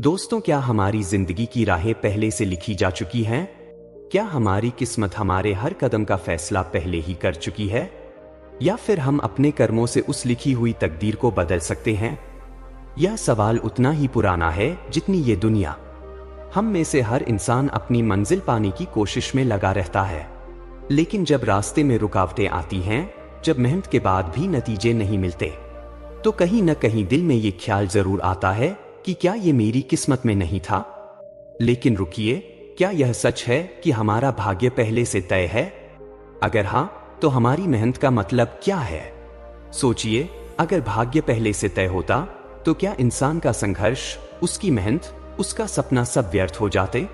दोस्तों, क्या हमारी जिंदगी की राहें पहले से लिखी जा चुकी हैं? क्या हमारी किस्मत हमारे हर कदम का फैसला पहले ही कर चुकी है? या फिर हम अपने कर्मों से उस लिखी हुई तकदीर को बदल सकते हैं? यह सवाल उतना ही पुराना है जितनी ये दुनिया। हम में से हर इंसान अपनी मंजिल पाने की कोशिश में लगा रहता है, लेकिन जब रास्ते में रुकावटें आती हैं, जब मेहनत के बाद भी नतीजे नहीं मिलते, तो कहीं न कहीं दिल में ये ख्याल जरूर आता है कि क्या ये मेरी किस्मत में नहीं था? लेकिन रुकिए, क्या यह सच है कि हमारा भाग्य पहले से तय है? अगर हाँ, तो हमारी मेहनत का मतलब क्या है? सोचिए, अगर भाग्य पहले से तय होता तो क्या इंसान का संघर्ष, उसकी मेहनत, उसका सपना सब व्यर्थ हो जाते?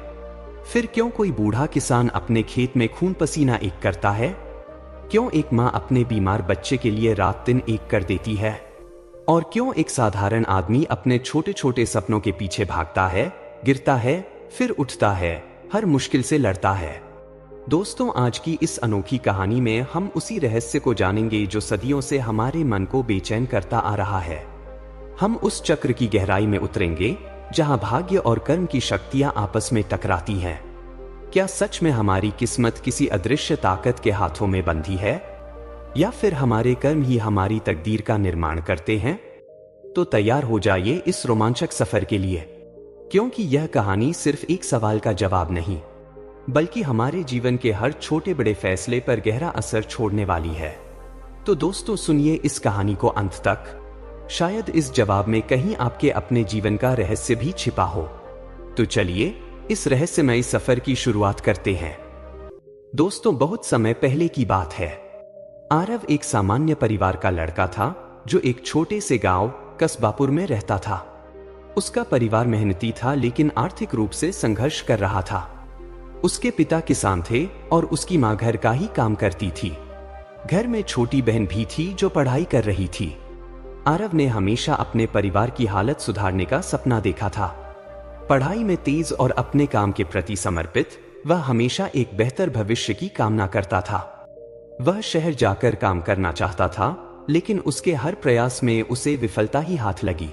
फिर क्यों कोई बूढ़ा किसान अपने खेत में खून पसीना एक करता है? क्यों एक माँ अपने बीमार बच्चे के लिए रात दिन एक कर देती है? और क्यों एक साधारण आदमी अपने छोटे छोटे सपनों के पीछे भागता है, गिरता है, फिर उठता है, हर मुश्किल से लड़ता है? दोस्तों, आज की इस अनोखी कहानी में हम उसी रहस्य को जानेंगे जो सदियों से हमारे मन को बेचैन करता आ रहा है। हम उस चक्र की गहराई में उतरेंगे जहां भाग्य और कर्म की शक्तियां आपस में टकराती हैं। क्या सच में हमारी किस्मत किसी अदृश्य ताकत के हाथों में बंधी है, या फिर हमारे कर्म ही हमारी तकदीर का निर्माण करते हैं? तो तैयार हो जाइए इस रोमांचक सफर के लिए, क्योंकि यह कहानी सिर्फ एक सवाल का जवाब नहीं, बल्कि हमारे जीवन के हर छोटे बड़े फैसले पर गहरा असर छोड़ने वाली है। तो दोस्तों, सुनिए इस कहानी को अंत तक। शायद इस जवाब में कहीं आपके अपने जीवन का रहस्य भी छिपा हो। तो चलिए इस रहस्यमयी सफर की शुरुआत करते हैं। दोस्तों, बहुत समय पहले की बात है। आरव एक सामान्य परिवार का लड़का था जो एक छोटे से गांव कस्बापुर में रहता था। उसका परिवार मेहनती था, लेकिन आर्थिक रूप से संघर्ष कर रहा था। उसके पिता किसान थे और उसकी मां घर का ही काम करती थी। घर में छोटी बहन भी थी जो पढ़ाई कर रही थी। आरव ने हमेशा अपने परिवार की हालत सुधारने का सपना देखा था। पढ़ाई में तेज और अपने काम के प्रति समर्पित, वह हमेशा एक बेहतर भविष्य की कामना करता था। वह शहर जाकर काम करना चाहता था, लेकिन उसके हर प्रयास में उसे विफलता ही हाथ लगी।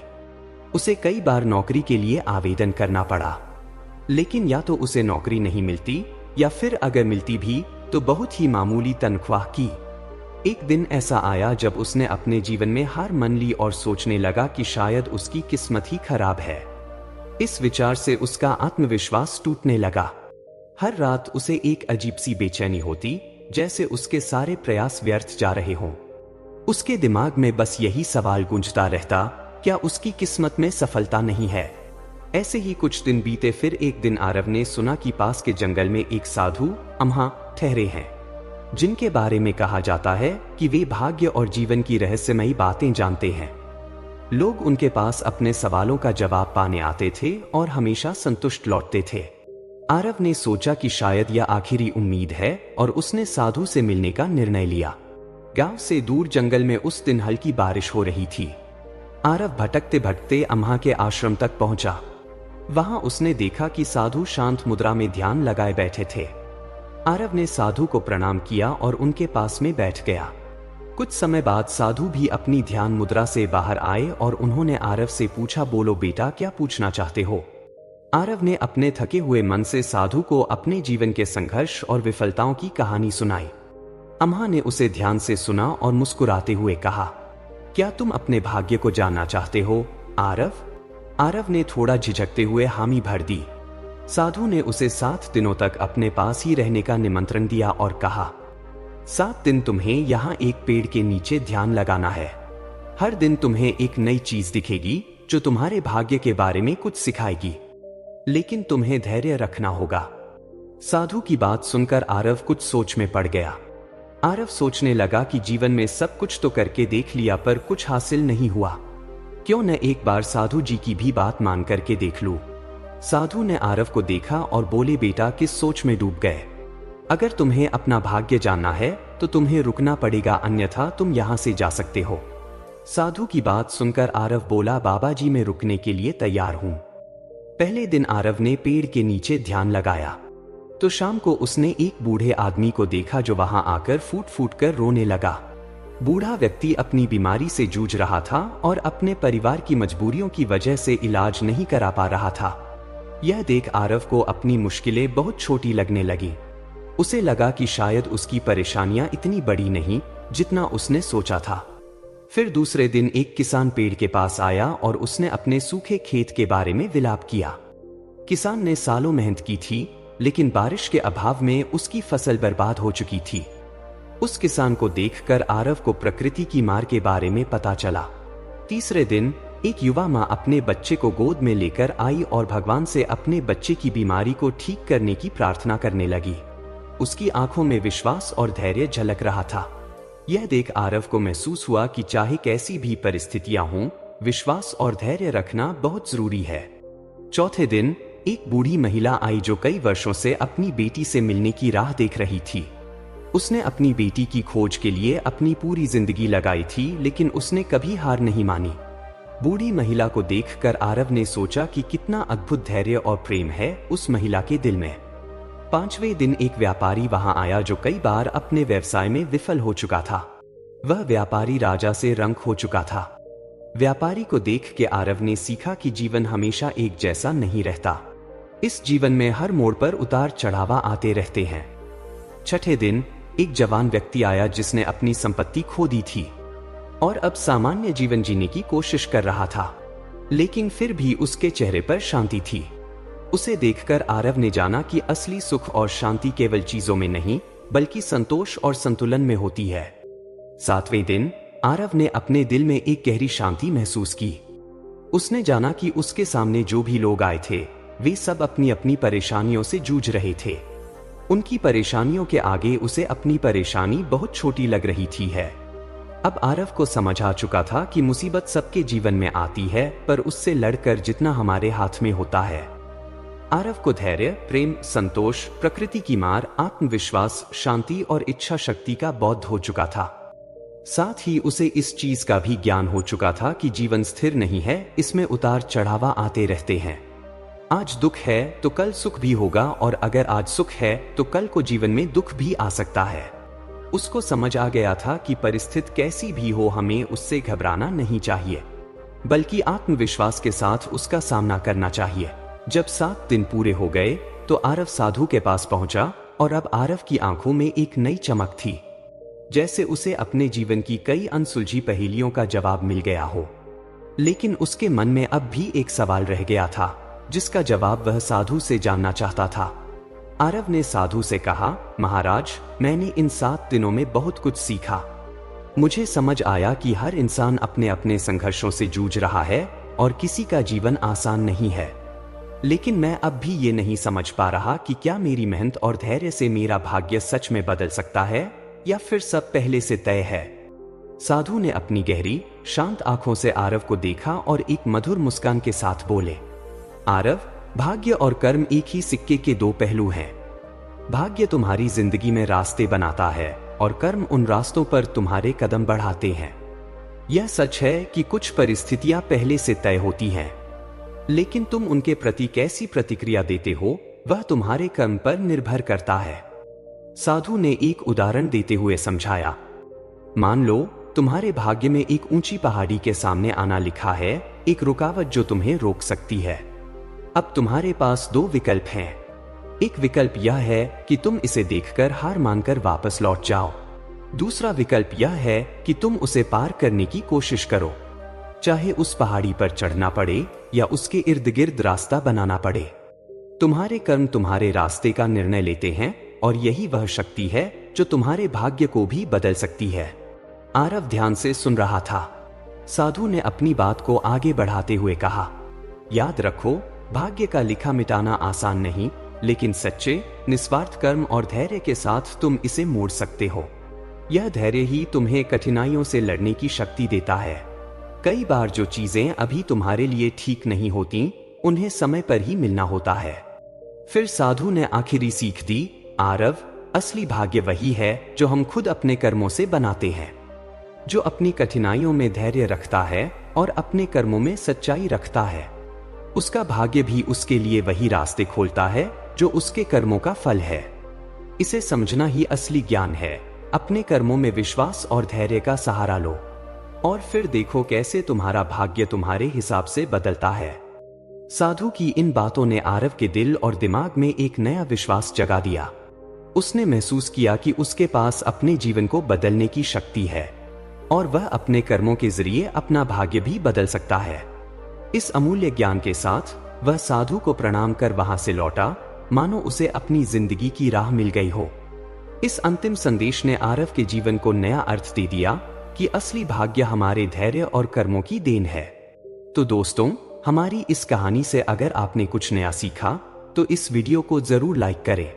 उसे कई बार नौकरी के लिए आवेदन करना पड़ा, लेकिन या तो उसे नौकरी नहीं मिलती, या फिर अगर मिलती भी तो बहुत ही मामूली तनख्वाह की। एक दिन ऐसा आया जब उसने अपने जीवन में हार मान ली और सोचने लगा कि शायद उसकी किस्मत ही खराब है। इस विचार से उसका आत्मविश्वास टूटने लगा। हर रात उसे एक अजीब सी बेचैनी होती, जैसे उसके सारे प्रयास व्यर्थ जा रहे हों। उसके दिमाग में बस यही सवाल गूंजता रहता, क्या उसकी किस्मत में सफलता नहीं है? ऐसे ही कुछ दिन बीते। फिर एक दिन आरव ने सुना कि पास के जंगल में एक साधु अम्हा ठहरे हैं, जिनके बारे में कहा जाता है कि वे भाग्य और जीवन की रहस्यमयी बातें जानते हैं। लोग उनके पास अपने सवालों का जवाब पाने आते थे और हमेशा संतुष्ट लौटते थे। आरव ने सोचा कि शायद यह आखिरी उम्मीद है और उसने साधु से मिलने का निर्णय लिया। गांव से दूर जंगल में उस दिन हल्की बारिश हो रही थी। आरव भटकते भटकते अम्हा के आश्रम तक पहुंचा। वहां उसने देखा कि साधु शांत मुद्रा में ध्यान लगाए बैठे थे। आरव ने साधु को प्रणाम किया और उनके पास में बैठ गया। कुछ समय बाद साधु भी अपनी ध्यान मुद्रा से बाहर आए और उन्होंने आरव से पूछा, बोलो बेटा, क्या पूछना चाहते हो? आरव ने अपने थके हुए मन से साधु को अपने जीवन के संघर्ष और विफलताओं की कहानी सुनाई। अम्हा ने उसे ध्यान से सुना और मुस्कुराते हुए कहा, क्या तुम अपने भाग्य को जानना चाहते हो आरव? आरव ने थोड़ा झिझकते हुए हामी भर दी। साधु ने उसे 7 दिनों तक अपने पास ही रहने का निमंत्रण दिया और कहा, 7 दिन तुम्हें यहाँ एक पेड़ के नीचे ध्यान लगाना है। हर दिन तुम्हें एक नई चीज दिखेगी जो तुम्हारे भाग्य के बारे में कुछ सिखाएगी, लेकिन तुम्हें धैर्य रखना होगा। साधु की बात सुनकर आरव कुछ सोच में पड़ गया। आरव सोचने लगा कि जीवन में सब कुछ तो करके देख लिया, पर कुछ हासिल नहीं हुआ। क्यों न एक बार साधु जी की भी बात मान करके देख लूं। साधु ने आरव को देखा और बोले, बेटा, किस सोच में डूब गए? अगर तुम्हें अपना भाग्य जानना है तो तुम्हें रुकना पड़ेगा, अन्यथा तुम यहाँ से जा सकते हो। साधु की बात सुनकर आरव बोला, बाबा जी, मैं रुकने के लिए तैयार हूं। पहले दिन आरव ने पेड़ के नीचे ध्यान लगाया तो शाम को उसने एक बूढ़े आदमी को देखा जो वहां आकर फूट फूट कर रोने लगा। बूढ़ा व्यक्ति अपनी बीमारी से जूझ रहा था और अपने परिवार की मजबूरियों की वजह से इलाज नहीं करा पा रहा था। यह देख आरव को अपनी मुश्किलें बहुत छोटी लगने लगी। उसे लगा कि शायद उसकी परेशानियां इतनी बड़ी नहीं जितना उसने सोचा था। फिर दूसरे दिन एक किसान पेड़ के पास आया और उसने अपने सूखे खेत के बारे में विलाप किया। किसान ने सालों मेहनत की थी, लेकिन बारिश के अभाव में उसकी फसल बर्बाद हो चुकी थी। उस किसान को देखकर आरव को प्रकृति की मार के बारे में पता चला। तीसरे दिन एक युवा माँ अपने बच्चे को गोद में लेकर आई और भगवान से अपने बच्चे की बीमारी को ठीक करने की प्रार्थना करने लगी। उसकी आंखों में विश्वास और धैर्य झलक रहा था। यह देख आरव को महसूस हुआ कि चाहे कैसी भी परिस्थितियां हों, विश्वास और धैर्य रखना बहुत जरूरी है। चौथे दिन एक बूढ़ी महिला आई जो कई वर्षों से अपनी बेटी से मिलने की राह देख रही थी। उसने अपनी बेटी की खोज के लिए अपनी पूरी जिंदगी लगाई थी, लेकिन उसने कभी हार नहीं मानी। बूढ़ी महिला को देखकर आरव ने सोचा कि कितना अद्भुत धैर्य और प्रेम है उस महिला के दिल में। पांचवें दिन एक व्यापारी वहां आया जो कई बार अपने व्यवसाय में विफल हो चुका था। वह व्यापारी राजा से रंक हो चुका था। व्यापारी को देख के आरव ने सीखा कि जीवन हमेशा एक जैसा नहीं रहता। इस जीवन में हर मोड़ पर उतार चढ़ावा आते रहते हैं। छठे दिन एक जवान व्यक्ति आया जिसने अपनी संपत्ति खो दी थी और अब सामान्य जीवन जीने की कोशिश कर रहा था, लेकिन फिर भी उसके चेहरे पर शांति थी। उसे देखकर आरव ने जाना कि असली सुख और शांति केवल चीजों में नहीं, बल्कि संतोष और संतुलन में होती है। सातवें दिन आरव ने अपने दिल में एक गहरी शांति महसूस की। उसने जाना कि उसके सामने जो भी लोग आए थे, वे सब अपनी अपनी परेशानियों से जूझ रहे थे। उनकी परेशानियों के आगे उसे अपनी परेशानी बहुत छोटी लग रही थी है। अब आरव को समझ आ चुका था कि मुसीबत सबके जीवन में आती है, पर उससे लड़कर जितना हमारे हाथ में होता है। आरव को धैर्य, प्रेम, संतोष, प्रकृति की मार, आत्मविश्वास, शांति और इच्छा शक्ति का बोध हो चुका था। साथ ही उसे इस चीज का भी ज्ञान हो चुका था कि जीवन स्थिर नहीं है, इसमें उतार चढ़ावा आते रहते हैं। आज दुख है तो कल सुख भी होगा, और अगर आज सुख है तो कल को जीवन में दुख भी आ सकता है। उसको समझ आ गया था कि परिस्थिति कैसी भी हो, हमें उससे घबराना नहीं चाहिए, बल्कि आत्मविश्वास के साथ उसका सामना करना चाहिए। जब 7 दिन पूरे हो गए तो आरव साधु के पास पहुंचा और अब आरव की आंखों में एक नई चमक थी, जैसे उसे अपने जीवन की कई अनसुलझी पहेलियों का जवाब मिल गया हो। लेकिन उसके मन में अब भी एक सवाल रह गया था, जिसका जवाब वह साधु से जानना चाहता था। आरव ने साधु से कहा, महाराज, मैंने इन 7 दिनों में बहुत कुछ सीखा। मुझे समझ आया कि हर इंसान अपने अपने संघर्षों से जूझ रहा है और किसी का जीवन आसान नहीं है। लेकिन मैं अब भी ये नहीं समझ पा रहा कि क्या मेरी मेहनत और धैर्य से मेरा भाग्य सच में बदल सकता है, या फिर सब पहले से तय है। साधु ने अपनी गहरी, शांत आंखों से आरव को देखा और एक मधुर मुस्कान के साथ बोले, आरव, भाग्य और कर्म एक ही सिक्के के 2 पहलू हैं। भाग्य तुम्हारी जिंदगी में रास्ते बनाता है और कर्म उन रास्तों पर तुम्हारे कदम बढ़ाते हैं। यह सच है कि कुछ परिस्थितियां पहले से तय होती हैं, लेकिन तुम उनके प्रति कैसी प्रतिक्रिया देते हो, वह तुम्हारे कर्म पर निर्भर करता है। साधु ने एक उदाहरण देते हुए समझाया, मान लो तुम्हारे भाग्य में एक ऊंची पहाड़ी के सामने आना लिखा है, एक रुकावट जो तुम्हें रोक सकती है। अब तुम्हारे पास 2 विकल्प हैं। एक विकल्प यह है कि तुम इसे देखकर हार मानकर वापस लौट जाओ। दूसरा विकल्प यह है कि तुम उसे पार करने की कोशिश करो, चाहे उस पहाड़ी पर चढ़ना पड़े या उसके इर्द गिर्द रास्ता बनाना पड़े। तुम्हारे कर्म तुम्हारे रास्ते का निर्णय लेते हैं, और यही वह शक्ति है जो तुम्हारे भाग्य को भी बदल सकती है। आरव ध्यान से सुन रहा था। साधु ने अपनी बात को आगे बढ़ाते हुए कहा, याद रखो, भाग्य का लिखा मिटाना आसान नहीं, लेकिन सच्चे, निस्वार्थ कर्म और धैर्य के साथ तुम इसे मोड़ सकते हो। यह धैर्य ही तुम्हें कठिनाइयों से लड़ने की शक्ति देता है। कई बार जो चीजें अभी तुम्हारे लिए ठीक नहीं होती, उन्हें समय पर ही मिलना होता है। फिर साधु ने आखिरी सीख दी, आरव, असली भाग्य वही है जो हम खुद अपने कर्मों से बनाते हैं। जो अपनी कठिनाइयों में धैर्य रखता है और अपने कर्मों में सच्चाई रखता है, उसका भाग्य भी उसके लिए वही रास्ते खोलता है जो उसके कर्मों का फल है। इसे समझना ही असली ज्ञान है, अपने कर्मों में विश्वास और धैर्य का सहारा लो और फिर देखो कैसे तुम्हारा भाग्य तुम्हारे हिसाब से बदलता है। साधु की इन बातों ने आरव के दिल और दिमाग में एक नया विश्वास जगा दिया। उसने महसूस किया कि उसके पास अपने जीवन को बदलने की शक्ति है और वह अपने कर्मों के जरिए अपना भाग्य भी बदल सकता है। इस अमूल्य ज्ञान के साथ वह साधु को प्रणाम कर वहां से लौटा, मानो उसे अपनी जिंदगी की राह मिल गई हो। इस अंतिम संदेश ने आरव के जीवन को नया अर्थ दे दिया कि असली भाग्य हमारे धैर्य और कर्मों की देन है। तो दोस्तों, हमारी इस कहानी से अगर आपने कुछ नया सीखा तो इस वीडियो को जरूर लाइक करें।